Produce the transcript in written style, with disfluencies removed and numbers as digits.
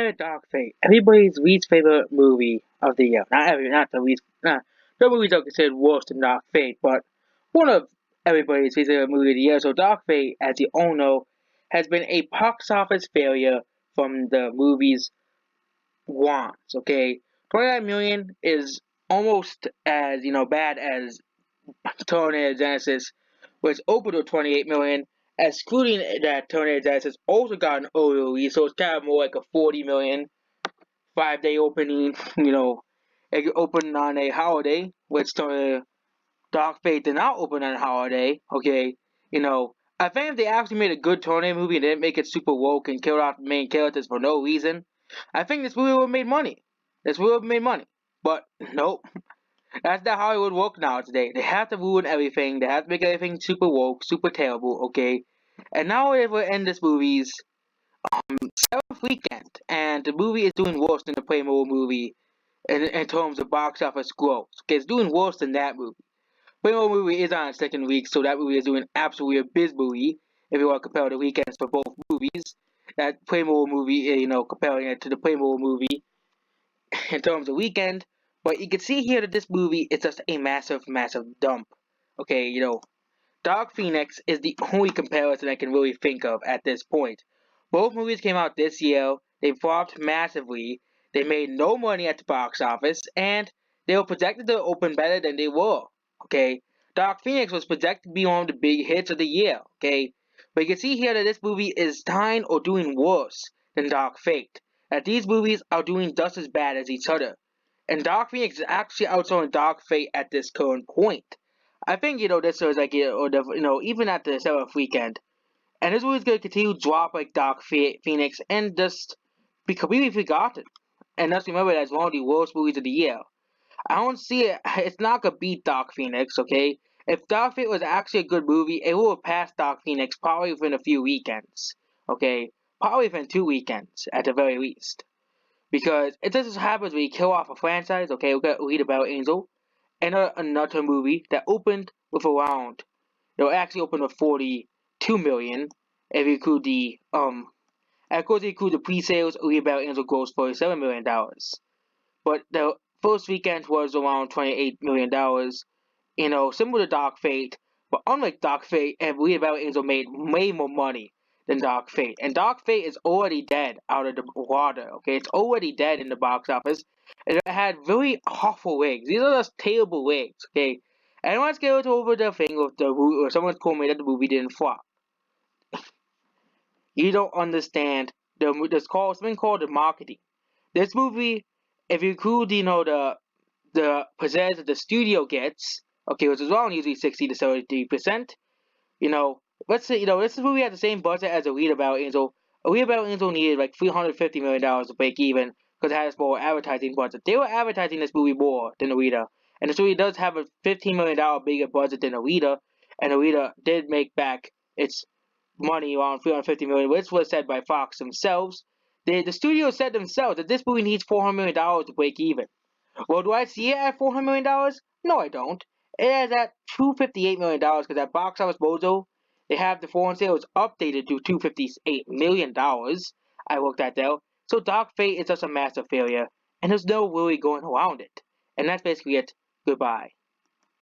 Terminator Dark Fate, everybody's least favorite movie of the year. Not the least, the movies are considered worse than Dark Fate, but one of everybody's favorite movie of the year. So Dark Fate, as you all know, has been a box office failure from the movie's wants. Okay, 29 million is almost as bad as Terminator Genesis, which opened with 28 million. Excluding that, Terminator Genesis also got an early release, so it's kind of more like a 40 million 5 day opening. It opened on a holiday, which Dark Fate did not open on a holiday. Okay, I think if they actually made a good Tornado movie and didn't make it super woke and killed off the main characters for no reason, I think this movie would have made money. This would have made money. But nope. That's not Hollywood woke now today. They have to ruin everything. They have to make everything super woke, super terrible, okay? And now we're in this movie's seventh weekend, and the movie is doing worse than the Playmobil movie in terms of box office growth. Okay, it's doing worse than that movie. Playmobil movie is on its second week, so that movie is doing absolutely abysmally if you want to compare the weekends for both movies. That Playmobil movie, comparing it to the Playmobil movie in terms of weekend. But you can see here that this movie is just a massive, massive dump. Okay, Dark Phoenix is the only comparison I can really think of at this point. Both movies came out this year. They flopped massively. They made no money at the box office, and they were projected to open better than they were. Okay, Dark Phoenix was projected to be one of the big hits of the year. Okay, but you can see here that this movie is dying or doing worse than Dark Fate. That these movies are doing just as bad as each other. And Dark Phoenix is actually outselling Dark Fate at this current point. I think this was like even at the seventh weekend, and this movie's gonna continue to drop like Dark Phoenix and just be completely forgotten. And let's remember that's one of the worst movies of the year. I don't see it. It's not gonna beat Dark Phoenix, okay? If Dark Fate was actually a good movie, it would have passed Dark Phoenix probably within a few weekends, okay? Probably within 2 weekends at the very least. Because it just happens when you kill off a franchise, okay? We got Read About Angel, and another movie that opened with around, actually opened with 42 million if you include the, and of course, you include the pre-sales, Read About Angel grossed $47 million. But the first weekend was around $28 million, similar to Dark Fate, but unlike Dark Fate, and Read About Angel made way more money than Dark Fate. And Dark Fate is already dead out of the water, okay? It's already dead in the box office. And it had very awful wigs. These are just terrible wigs, okay? And let's get over the thing of or someone told me that the movie didn't flop. You don't understand there's something called the marketing. This movie, if you include, the percentage that the studio gets, okay, which is around usually 60 to 73%, let's say, this movie had the same budget as a Read About Angel. A Read About Angel needed like $350 million to break even because it has more advertising budget. They were advertising this movie more than the Reader, and this movie does have a $15 million bigger budget than the Reader, and the Reader did make back its money around 350 million, which was said by Fox themselves. The studio said themselves that this movie needs $400 million to break even. Well, do I see it at $400 million? No, I don't. It is at $258 million because at Box Office Mojo, they have the foreign sales updated to $258 million. I looked at that. So Dark Fate is just a massive failure, and there's no really going around it. And that's basically it. Goodbye.